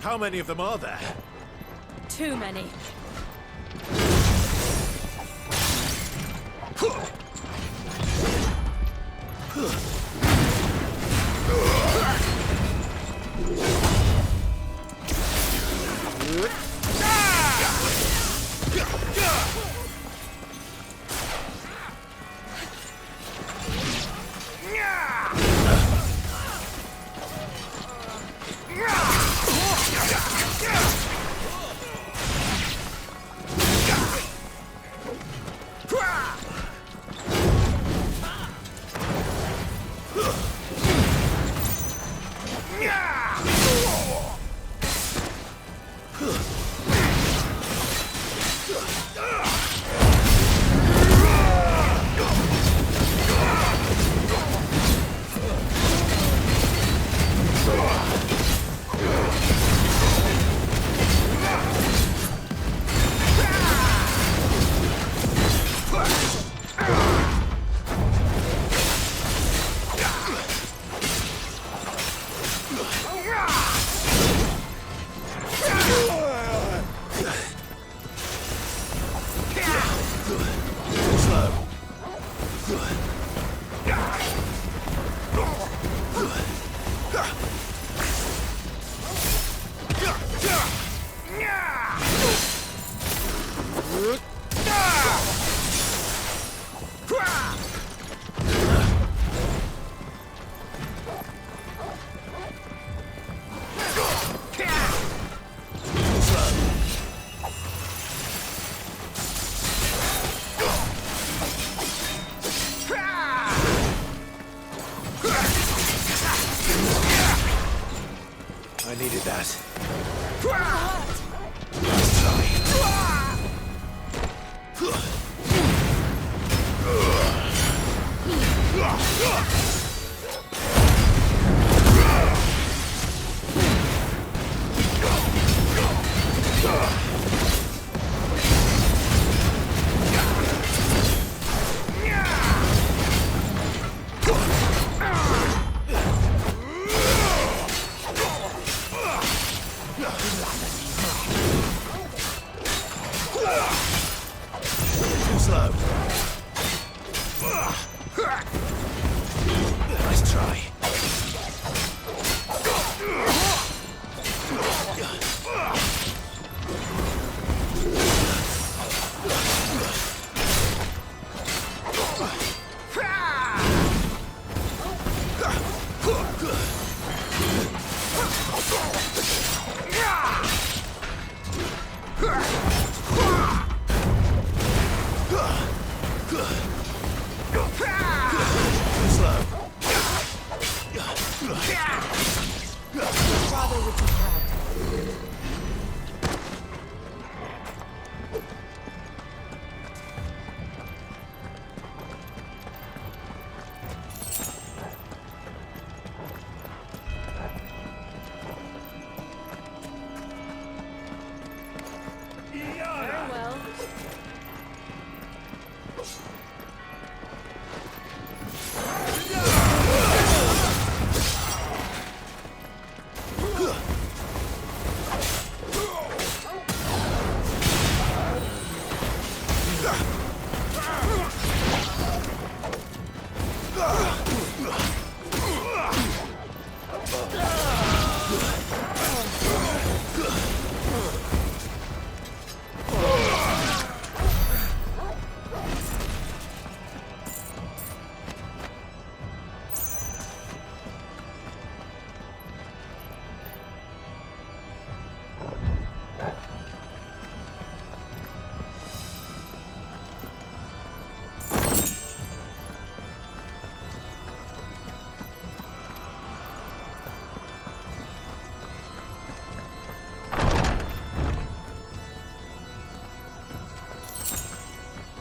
How many of them are there? Too many. I needed that. Slow. Nice try.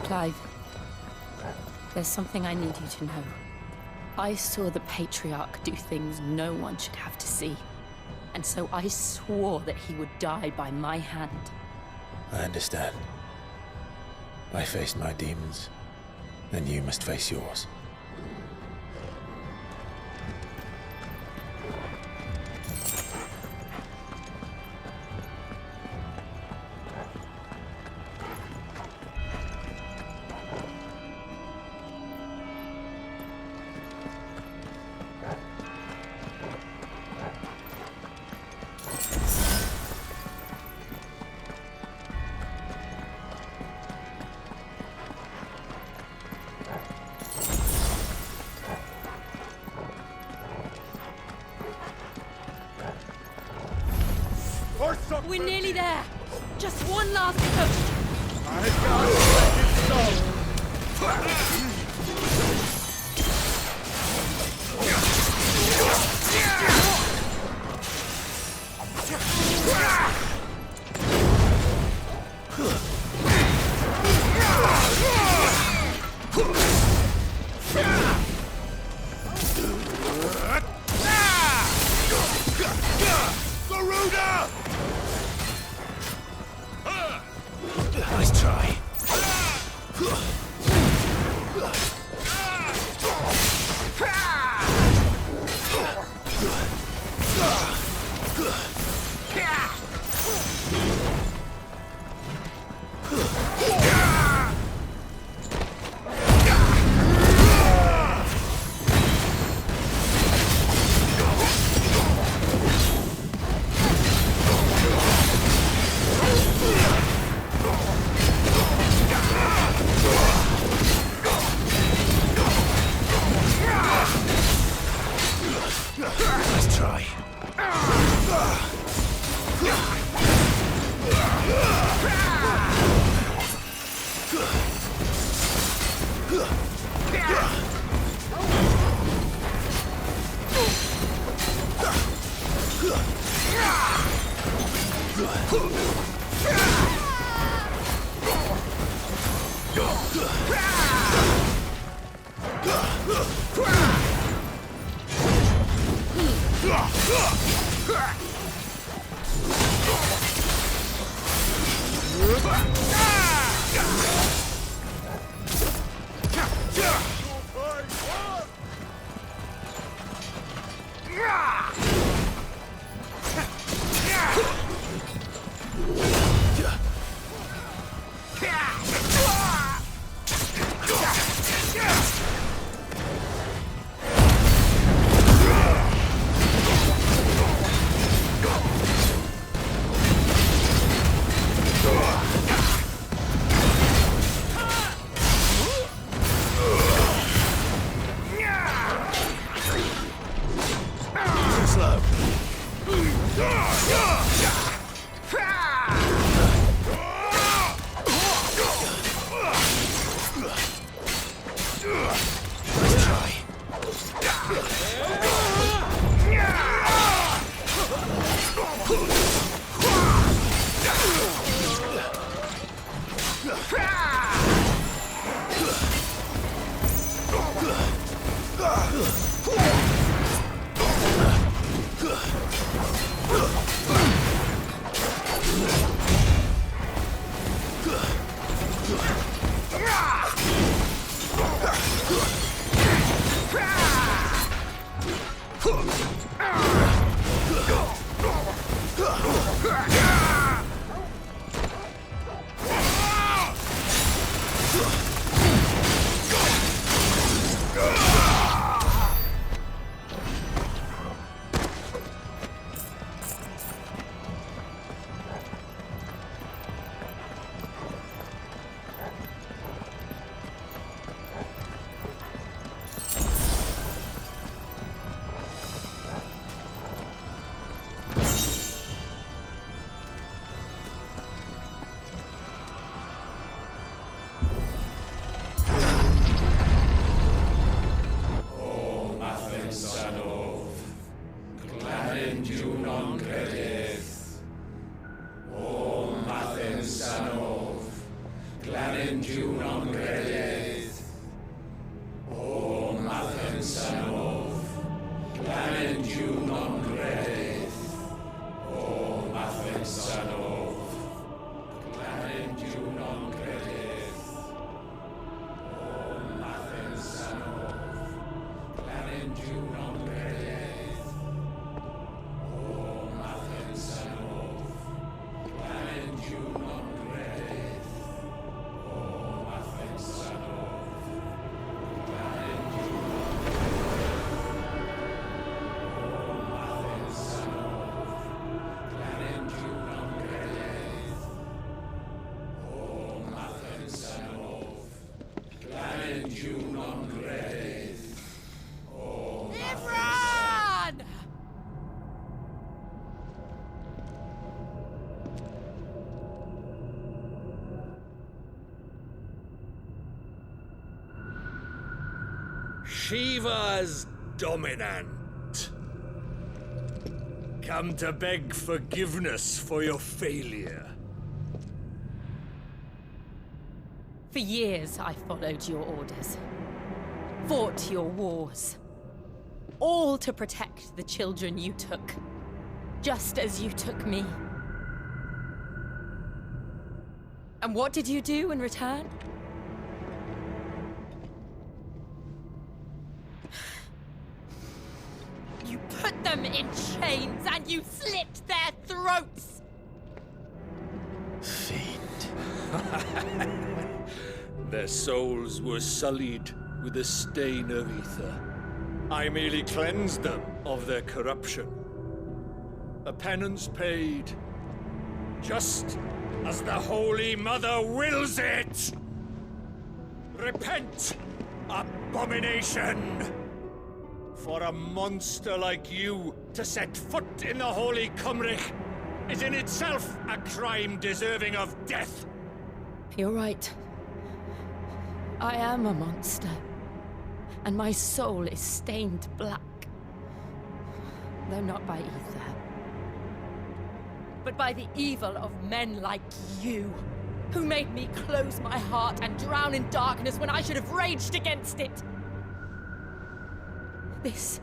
Clive, there's something I need you to know. I saw the Patriarch do things no one should have to see. And so I swore that he would die by my hand. I understand. I faced my demons, and you must face yours. We're nearly there. Just one last push. I can't let it go. Nice try. Nice try. Shiva's dominant. Come to beg forgiveness for your failure. For years, I followed your orders. Fought your wars. All to protect the children you took. Just as you took me. And what did you do in return? You put them in chains and you slit their throats! Fiend. Their souls were sullied with a stain of ether. I merely cleansed them of their corruption. A penance paid, just as the Holy Mother wills it! Repent, abomination! For a monster like you to set foot in the Holy Cymric is in itself a crime deserving of death! You're right. I am a monster. And my soul is stained black. Though not by ether. But by the evil of men like you, who made me close my heart and drown in darkness when I should have raged against it. This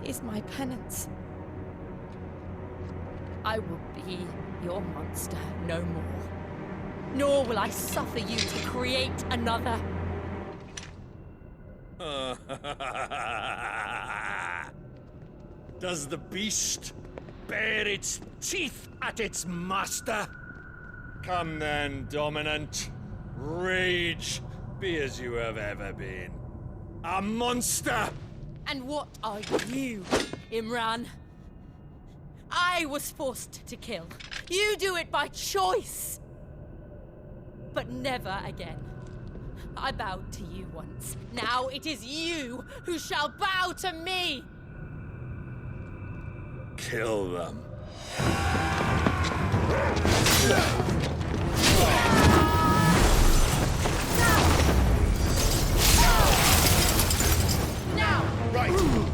is my penance. I will be your monster no more. Nor will I suffer you to create another. Does the beast bare its teeth at its master? Come then, dominant. Rage, be as you have ever been. A monster! And what are you, Imran? I was forced to kill. You do it by choice. But never again. I bowed to you once. Now it is you who shall bow to me! Kill them. Now! Right.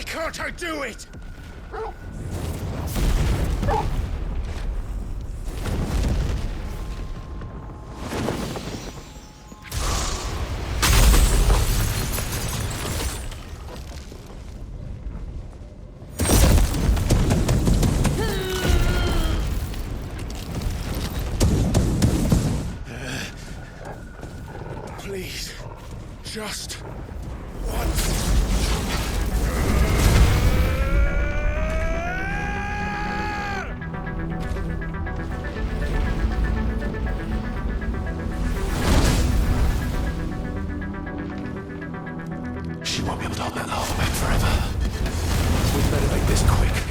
Can't I do it? Please, just once. She won't be able to hold that lava back forever. We'd better make this quick.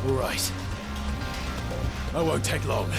All right. I won't take long.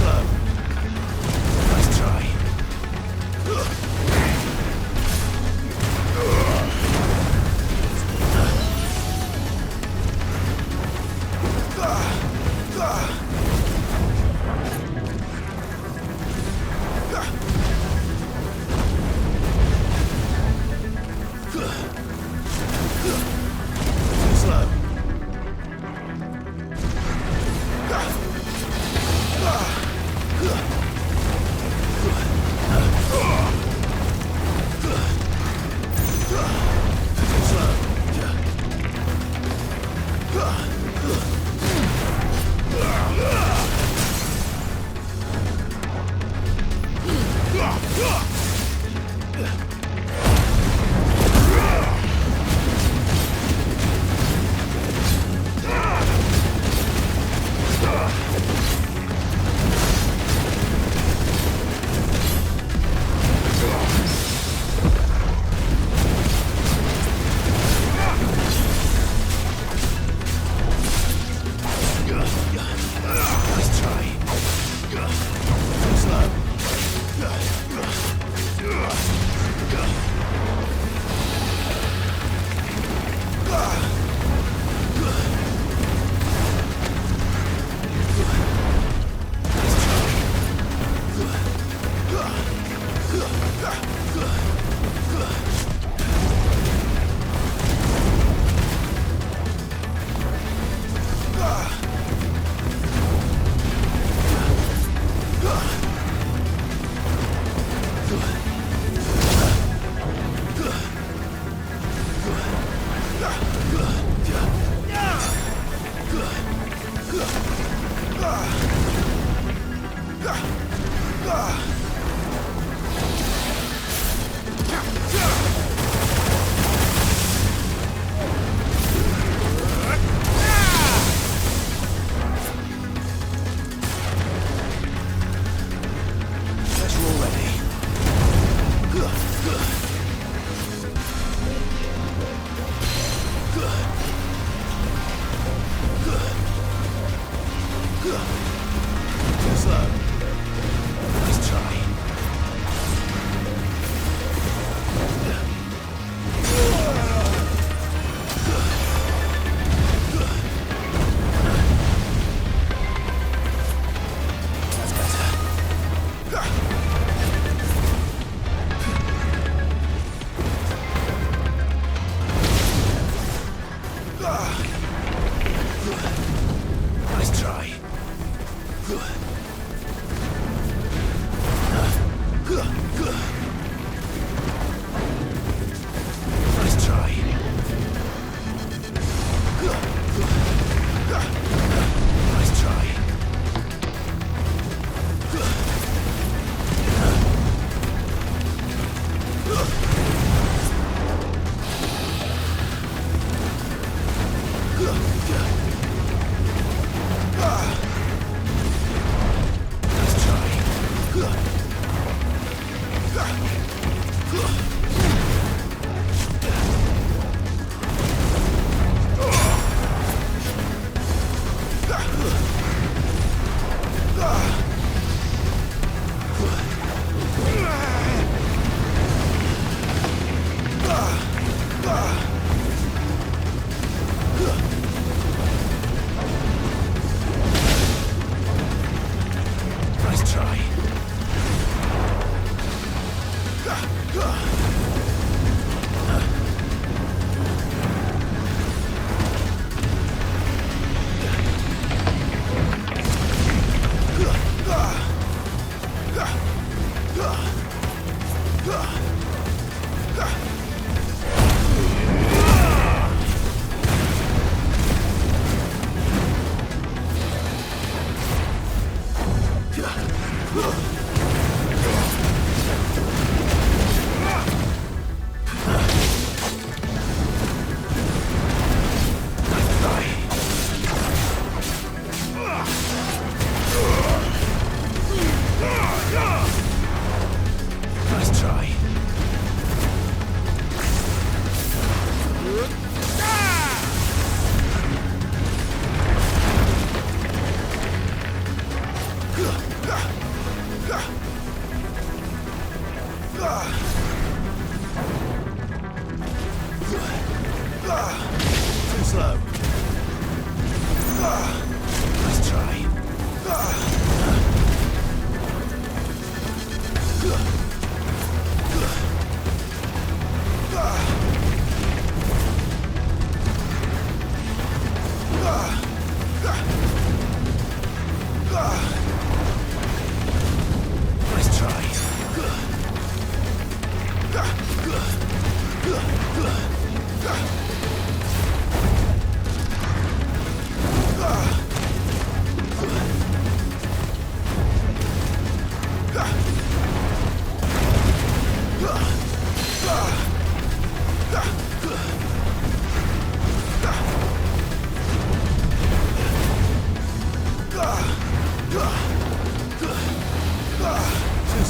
slow. Nice try.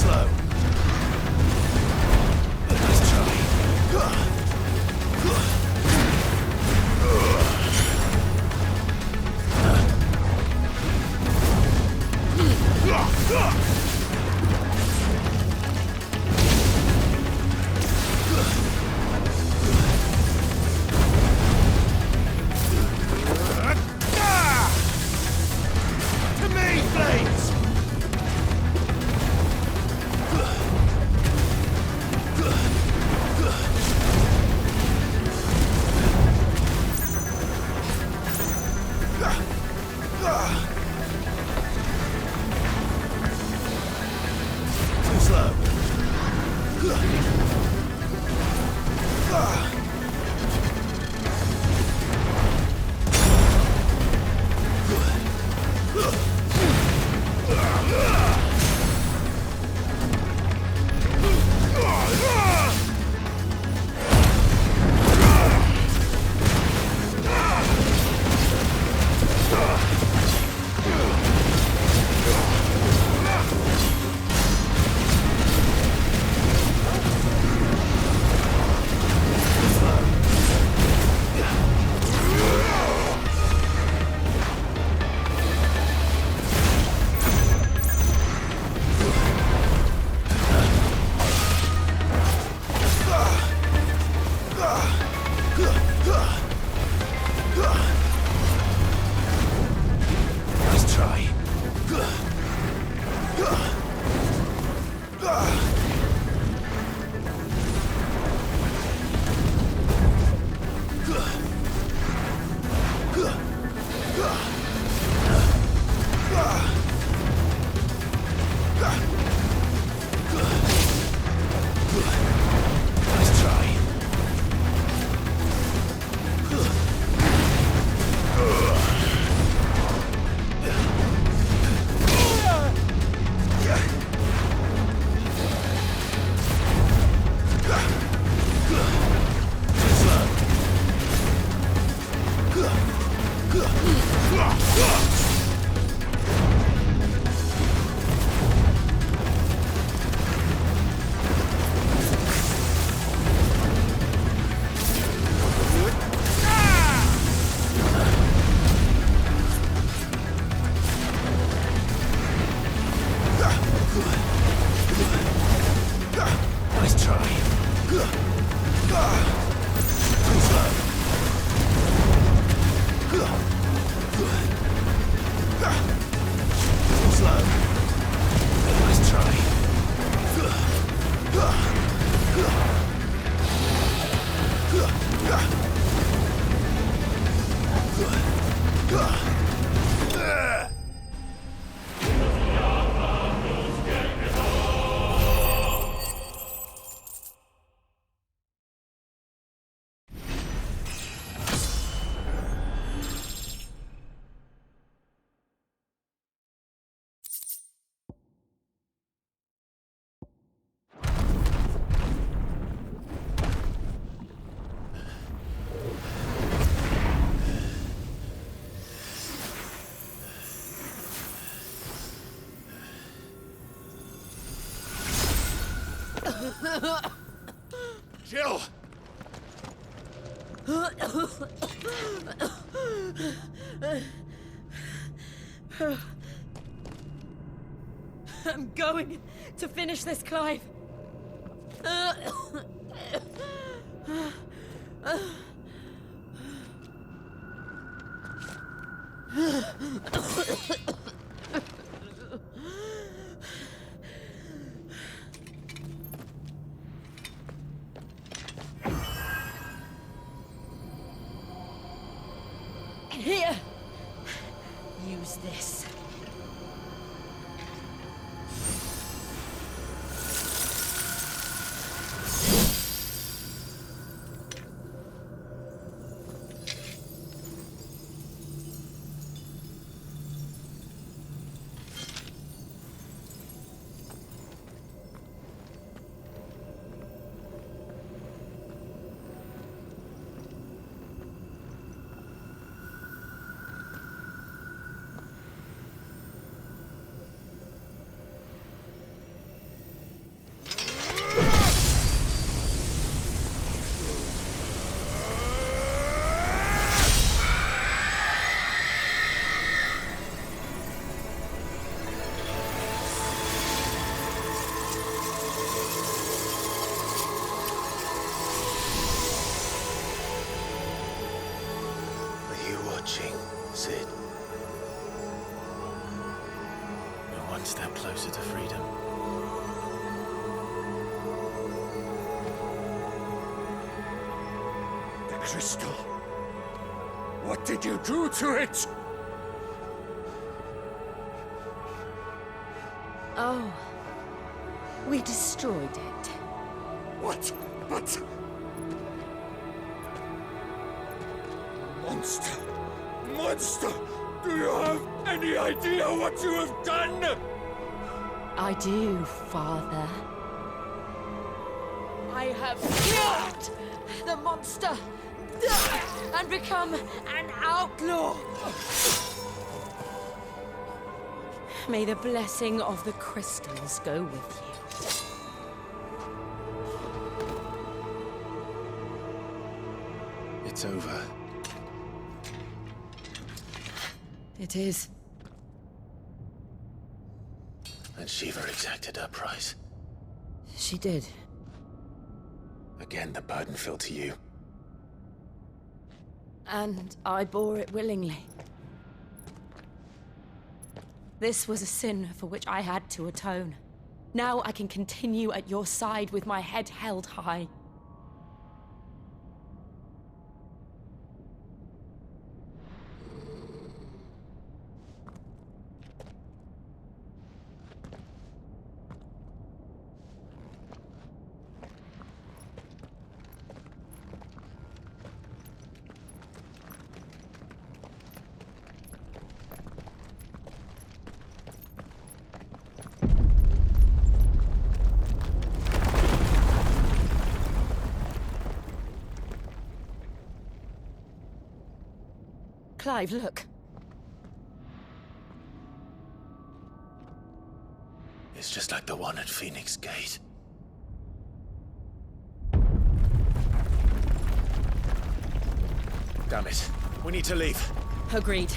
slow. Nice try. To me, Flames! Too slow. Nice try. Nice try. Nice try. Too slow. Too slow. Nice try. Jill! I'm going to finish this, Clive. Here. Use this. closer to freedom. The crystal. What did you do to it? Oh, we destroyed it. What? But... Monster! Monster! Do you have any idea what you have done? I do, Father. I have killed the monster and become an outlaw. May the blessing of the crystals go with you. It's over. It is. And Shiva exacted her price. She did. Again, the burden fell to you. And I bore it willingly. This was a sin for which I had to atone. Now I can continue at your side with my head held high. Clive, look. It's just like the one at Phoenix Gate. Damn it. We need to leave. Agreed.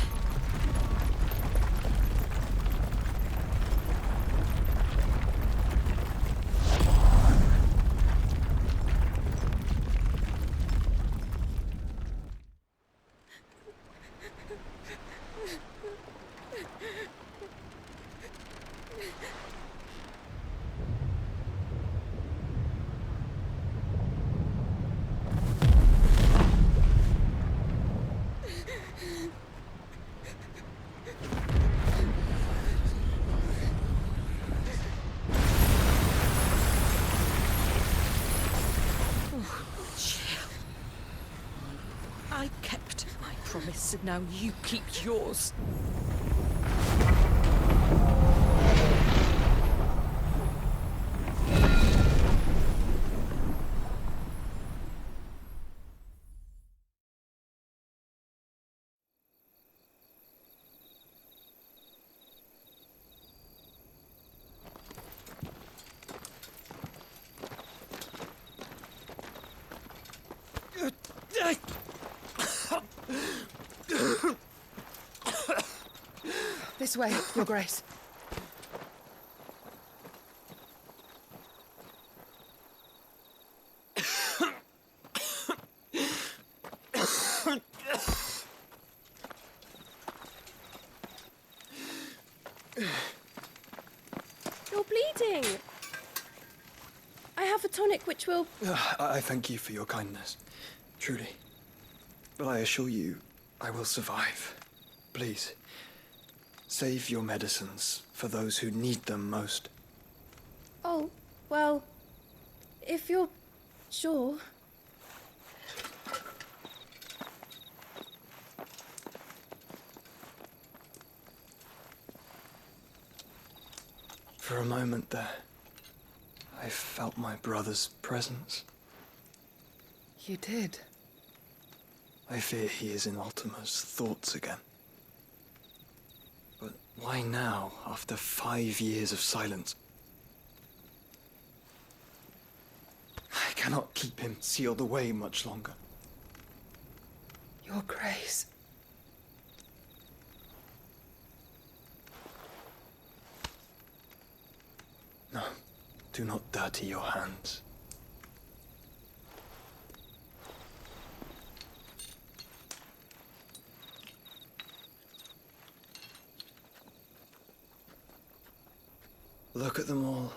I kept my promise, and now you keep yours. This way, Your Grace. You're bleeding. I have a tonic which will... I thank you for your kindness, truly. But I assure you, I will survive. Please, save your medicines for those who need them most. Oh, well, if you're sure. For a moment there, I felt my brother's presence. You did. I fear he is in Ultima's thoughts again. But why now, after 5 years of silence? I cannot keep him sealed away much longer. Your Grace. No, do not dirty your hands. Look at them all.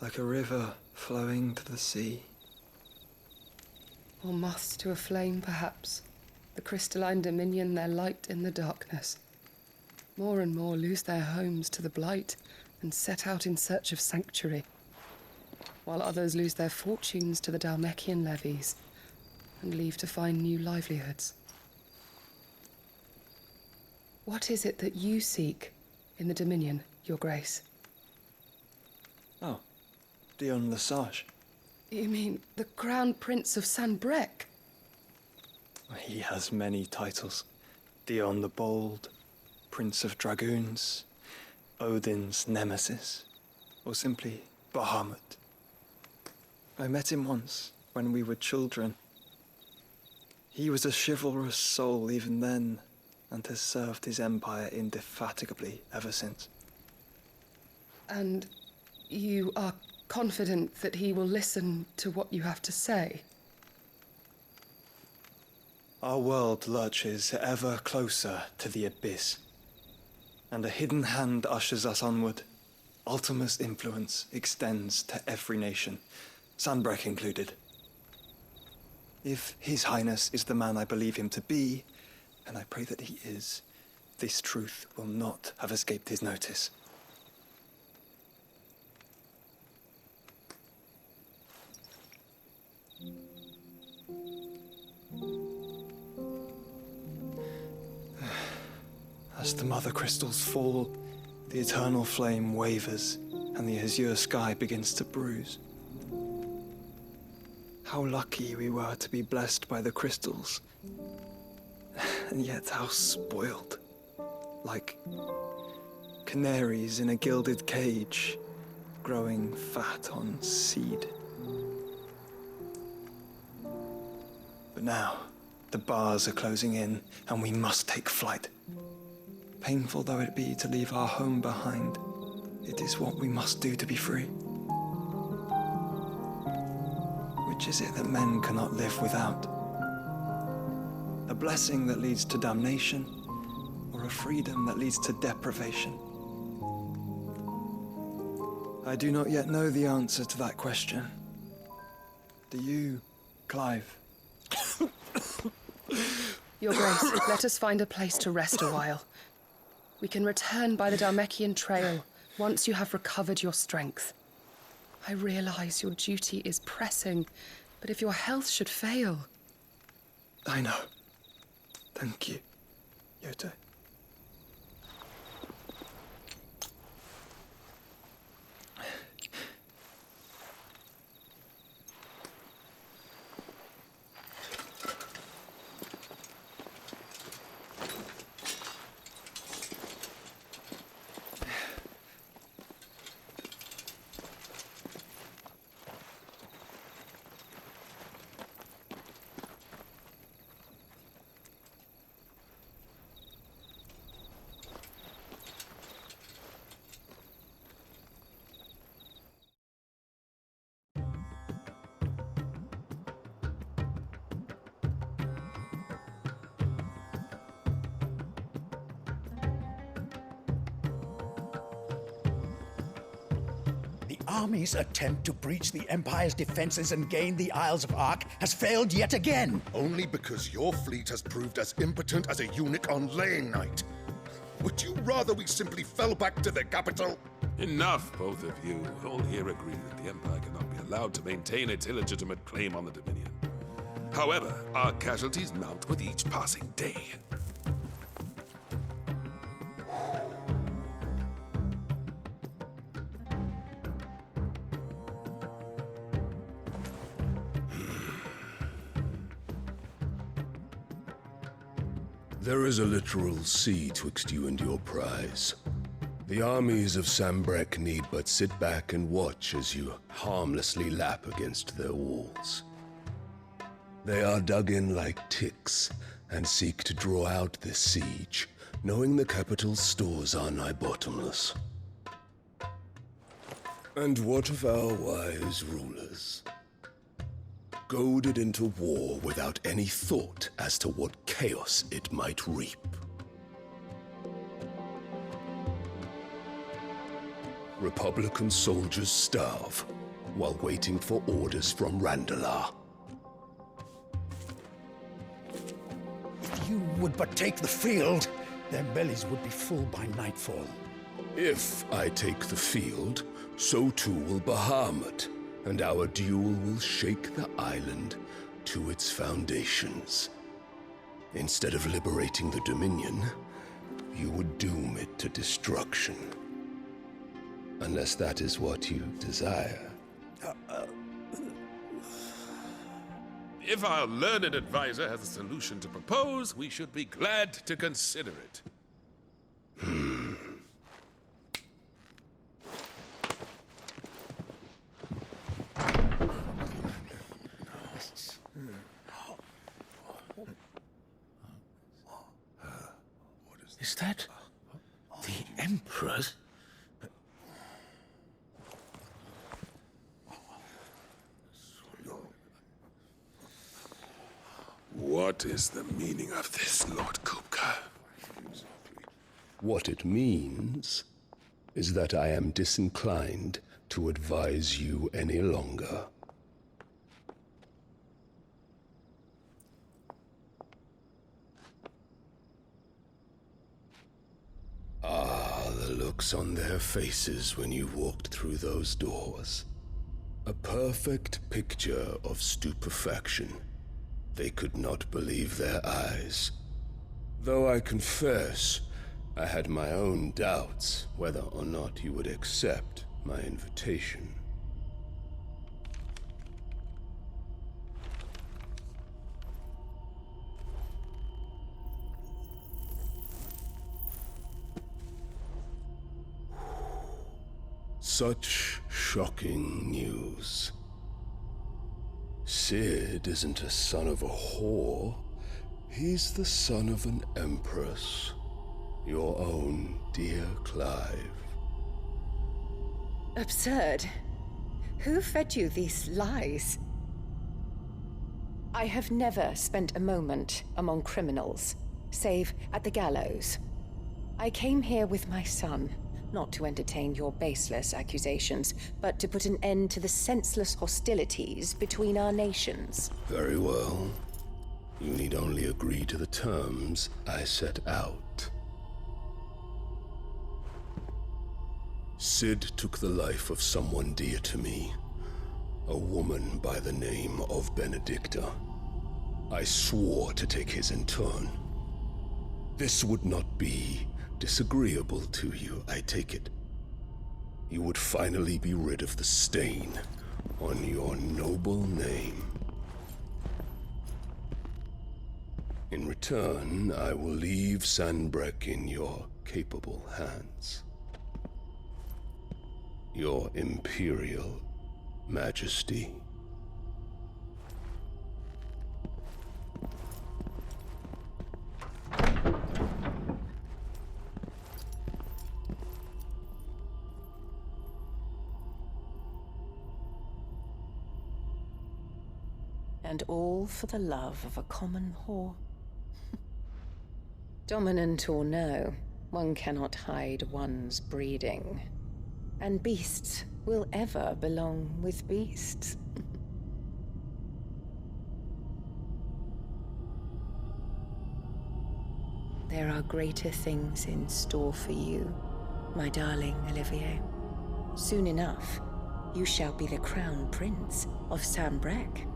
Like a river flowing to the sea. Or moths to a flame, perhaps. The crystalline dominion, their light in the darkness. More and more lose their homes to the blight and set out in search of sanctuary, while others lose their fortunes to the Dhalmekian levies and leave to find new livelihoods. What is it that you seek in the Dominion, Your Grace? Oh, Dion Lesage. You mean the Crown Prince of Sanbrec? He has many titles. Dion the Bold, Prince of Dragoons, Odin's Nemesis, or simply Bahamut. I met him once, when we were children. He was a chivalrous soul even then, and has served his empire indefatigably ever since. And you are confident that he will listen to what you have to say? Our world lurches ever closer to the abyss, and a hidden hand ushers us onward. Ultima's influence extends to every nation, Sanbrec included. If His Highness is the man I believe him to be, and I pray that he is, this truth will not have escaped his notice. As the mother crystals fall, the eternal flame wavers, and the azure sky begins to bruise. How lucky we were to be blessed by the crystals, and yet how spoiled. Like canaries in a gilded cage, growing fat on seed. But now, the bars are closing in, and we must take flight. Painful though it be to leave our home behind, it is what we must do to be free. Which is it that men cannot live without? A blessing that leads to damnation, or a freedom that leads to deprivation? I do not yet know the answer to that question. Do you, Clive? Your Grace, let us find a place to rest a while. We can return by the Dhalmekian trail once you have recovered your strength. I realize your duty is pressing, but if your health should fail... I know. Thank you, Yote. The army's attempt to breach the Empire's defenses and gain the Isles of Ark has failed yet again. Only because your fleet has proved as impotent as a eunuch on laying night. Would you rather we simply fell back to the capital? Enough, both of you. All here agree that the Empire cannot be allowed to maintain its illegitimate claim on the Dominion. However, our casualties mount with each passing day. There is a literal sea twixt you and your prize. The armies of Sanbrec need but sit back and watch as you harmlessly lap against their walls. They are dug in like ticks and seek to draw out this siege, knowing the capital's stores are nigh bottomless. And what of our wise rulers? Goaded into war without any thought as to what chaos it might reap. Republican soldiers starve while waiting for orders from Randalar. If you would but take the field, their bellies would be full by nightfall. If I take the field, so too will Bahamut, and our duel will shake the island to its foundations. Instead of liberating the Dominion, you would doom it to destruction. Unless that is what you desire. If our learned advisor has a solution to propose, we should be glad to consider it. Is that the Emperor's? What is the meaning of this, Lord Kupka? What it means is that I am disinclined to advise you any longer. Ah, the looks on their faces when you walked through those doors. A perfect picture of stupefaction. They could not believe their eyes. Though I confess, I had my own doubts whether or not you would accept my invitation. Such shocking news. Sid isn't a son of a whore. He's the son of an empress. Your own dear Clive. Absurd. Who fed you these lies? I have never spent a moment among criminals, save at the gallows. I came here with my son, not to entertain your baseless accusations, but to put an end to the senseless hostilities between our nations. Very well. You need only agree to the terms I set out. Sid took the life of someone dear to me, a woman by the name of Benedicta. I swore to take his in turn. This would not be disagreeable to you, I take it. You would finally be rid of the stain on your noble name. In return, I will leave Sanbreque in your capable hands. Your Imperial Majesty. And all for the love of a common whore. Dominant or no, one cannot hide one's breeding. And beasts will ever belong with beasts. There are greater things in store for you, my darling Olivier. Soon enough, you shall be the crown prince of Sanbreque.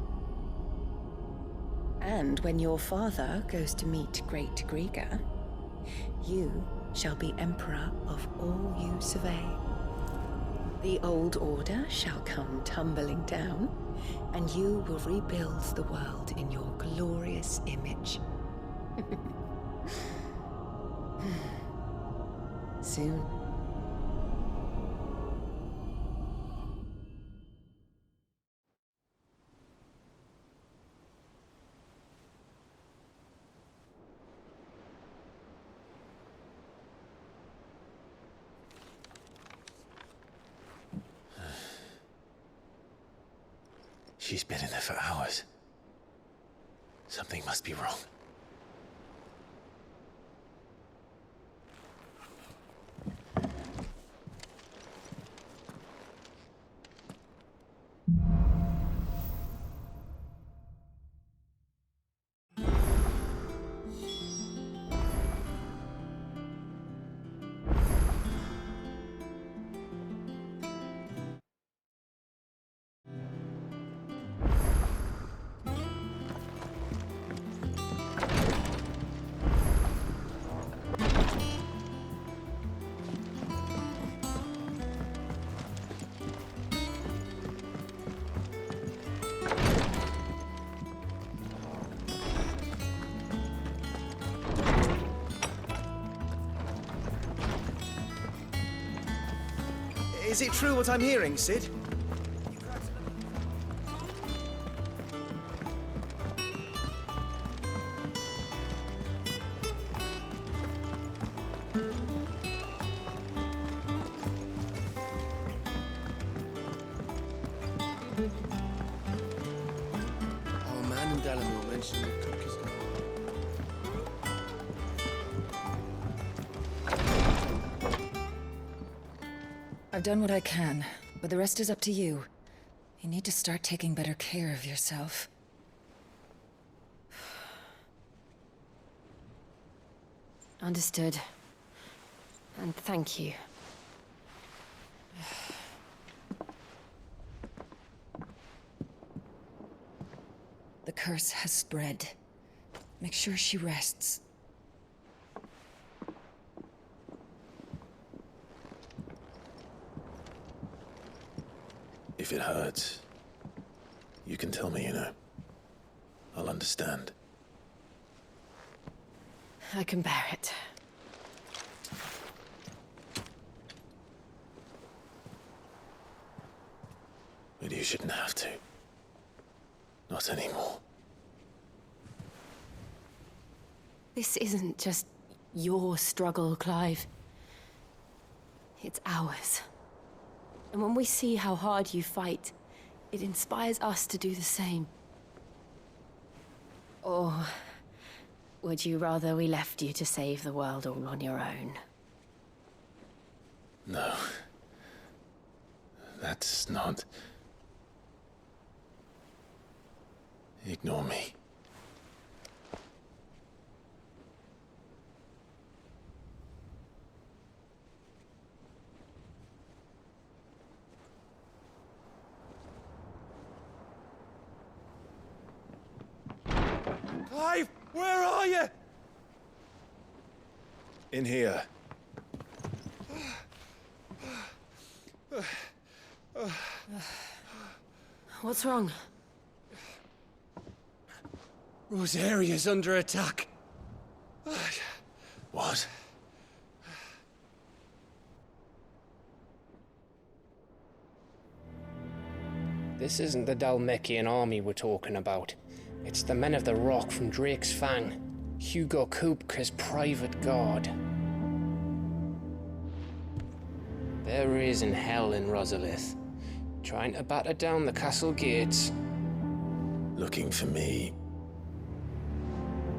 And when your father goes to meet Great Griga, you shall be emperor of all you survey. The old order shall come tumbling down, and you will rebuild the world in your glorious image. Soon. She's been in there for hours. Something must be wrong. Is it true what I'm hearing, Cid? Our man in Dalamore mentioned the cook is gone. I've done what I can, but the rest is up to you. You need to start taking better care of yourself. Understood. And thank you. The curse has spread. Make sure she rests. If it hurts, you can tell me, you know. I'll understand. I can bear it. But you shouldn't have to. Not anymore. This isn't just your struggle, Clive. It's ours. And when we see how hard you fight, it inspires us to do the same. Or would you rather we left you to save the world all on your own? No. That's not... Ignore me. Clive, where are you? In here. What's wrong? Rosaria's under attack. What? This isn't the Dalmekian army we're talking about. It's the men of the Rock from Drake's Fang. Hugo Kupka's private guard. There is in hell in Rosalith, trying to batter down the castle gates. Looking for me?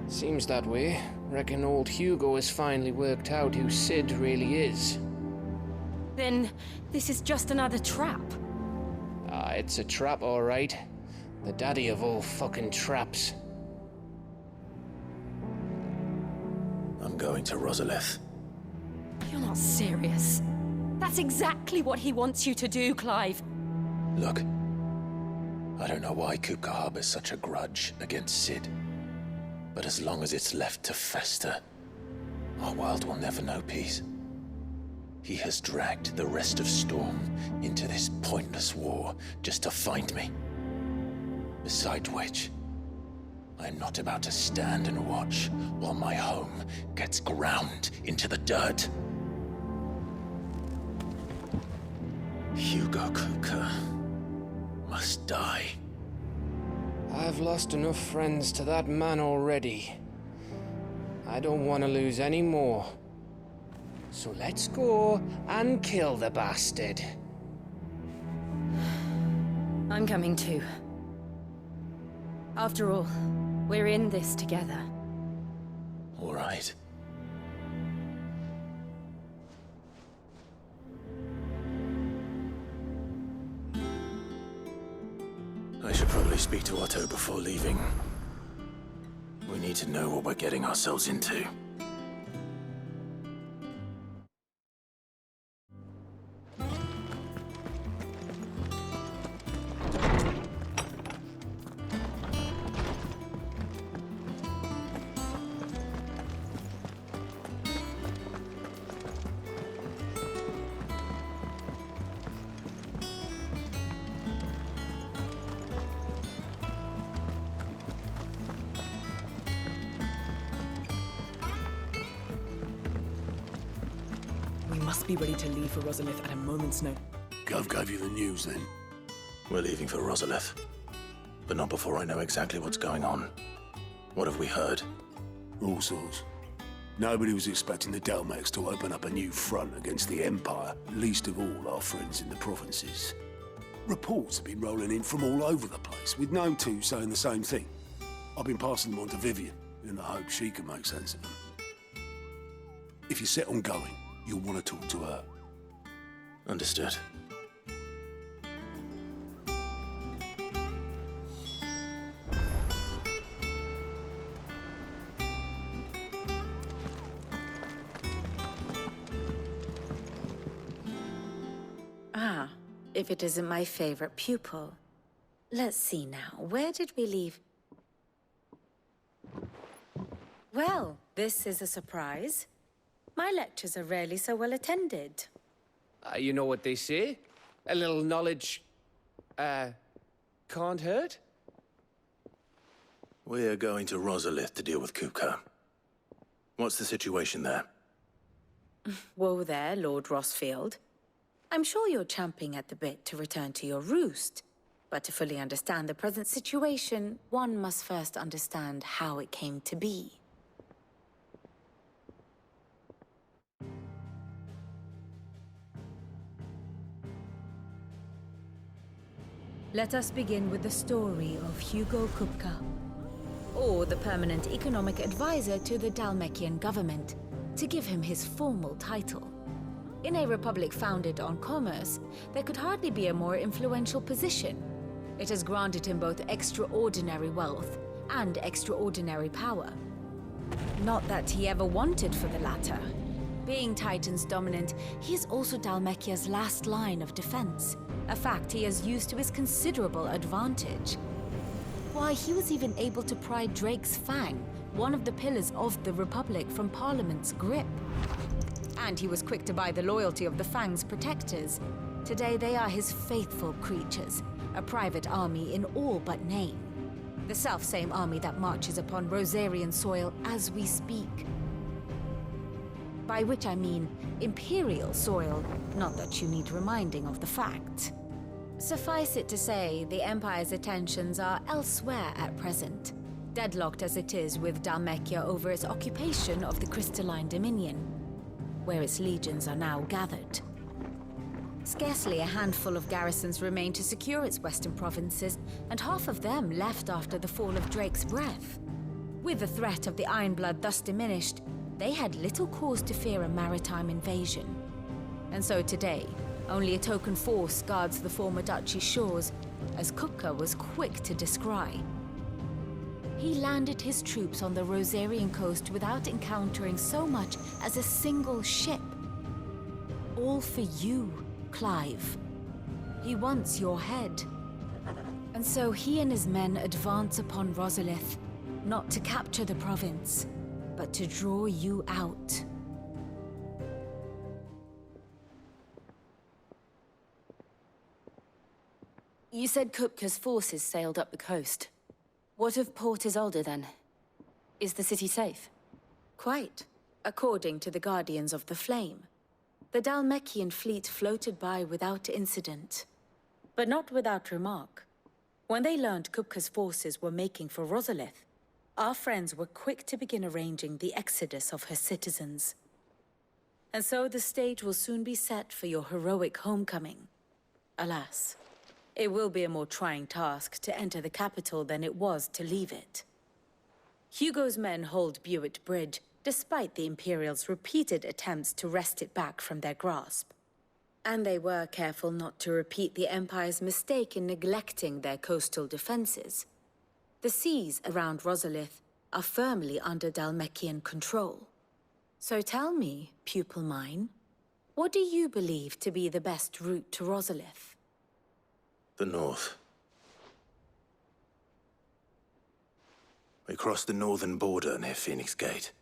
Seems that way. Reckon old Hugo has finally worked out who Cid really is. Then this is just another trap. Ah, it's a trap, all right. The daddy of all fucking traps. I'm going to Rosalith. You're not serious. That's exactly what he wants you to do, Clive. Look, I don't know why Kupka harbors such a grudge against Cid. But as long as it's left to fester, our world will never know peace. He has dragged the rest of Storm into this pointless war just to find me. Besides which, I'm not about to stand and watch while my home gets ground into the dirt. Hugo Kupka must die. I've lost enough friends to that man already. I don't want to lose any more. So let's go and kill the bastard. I'm coming too. After all, we're in this together. All right. I should probably speak to Otto before leaving. We need to know what we're getting ourselves into. We must be ready to leave for Rosalith at a moment's notice. Gov gave you the news then? We're leaving for Rosalith. But not before I know exactly what's going on. What have we heard? All sorts. Nobody was expecting the Delmex to open up a new front against the Empire, least of all our friends in the provinces. Reports have been rolling in from all over the place, with no two saying the same thing. I've been passing them on to Vivian, in the hope she can make sense of them. If you're set on going, you'll want to talk to her. Understood. Ah, if it isn't my favorite pupil. Let's see now, where did we leave? Well, this is a surprise. My lectures are rarely so well attended. You know what they say? A little knowledge, can't hurt? We're going to Rosalith to deal with Kupka. What's the situation there? Whoa there, Lord Rossfield. I'm sure you're champing at the bit to return to your roost. But to fully understand the present situation, one must first understand how it came to be. Let us begin with the story of Hugo Kupka, or the permanent economic advisor to the Dalmekian government, to give him his formal title. In a republic founded on commerce, there could hardly be a more influential position. It has granted him both extraordinary wealth and extraordinary power. Not that he ever wanted for the latter. Being Titan's dominant, he is also Dalmekia's last line of defense, a fact he has used to his considerable advantage. Why, he was even able to pry Drake's Fang, one of the pillars of the Republic, from Parliament's grip. And he was quick to buy the loyalty of the Fang's protectors. Today they are his faithful creatures, a private army in all but name. The self-same army that marches upon Rosarian soil as we speak. By which I mean Imperial soil, not that you need reminding of the fact. Suffice it to say, the Empire's attentions are elsewhere at present, deadlocked as it is with Dalmekia over its occupation of the Crystalline Dominion, where its legions are now gathered. Scarcely a handful of garrisons remain to secure its western provinces, and half of them left after the fall of Drake's Breath. With the threat of the Ironblood thus diminished, they had little cause to fear a maritime invasion. And so today, only a token force guards the former duchy's shores, as Kupka was quick to descry. He landed his troops on the Rosarian coast without encountering so much as a single ship. All for you, Clive. He wants your head. And so he and his men advance upon Rosalith, not to capture the province, but to draw you out. You said Kupka's forces sailed up the coast. What of Port Isolde, then? Is the city safe? Quite, according to the Guardians of the Flame. The Dalmekian fleet floated by without incident. But not without remark. When they learned Kupka's forces were making for Rosalith, our friends were quick to begin arranging the exodus of her citizens. And so the stage will soon be set for your heroic homecoming. Alas, it will be a more trying task to enter the capital than it was to leave it. Hugo's men hold Buett Bridge, despite the Imperials' repeated attempts to wrest it back from their grasp. And they were careful not to repeat the Empire's mistake in neglecting their coastal defenses. The seas around Rosalith are firmly under Dalmekian control. So tell me, pupil mine, what do you believe to be the best route to Rosalith? The north. We cross the northern border near Phoenix Gate,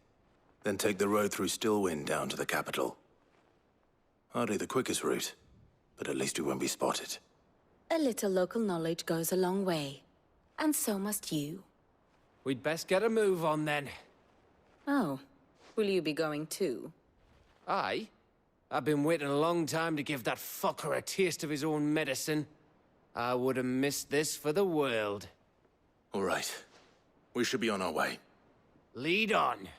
then take the road through Stillwind down to the capital. Hardly the quickest route, but at least we won't be spotted. A little local knowledge goes a long way, and so must you. We'd best get a move on then. Oh, will you be going too? Aye. I've been waiting a long time to give that fucker a taste of his own medicine. I would have missed this for the world. All right. We should be on our way. Lead on.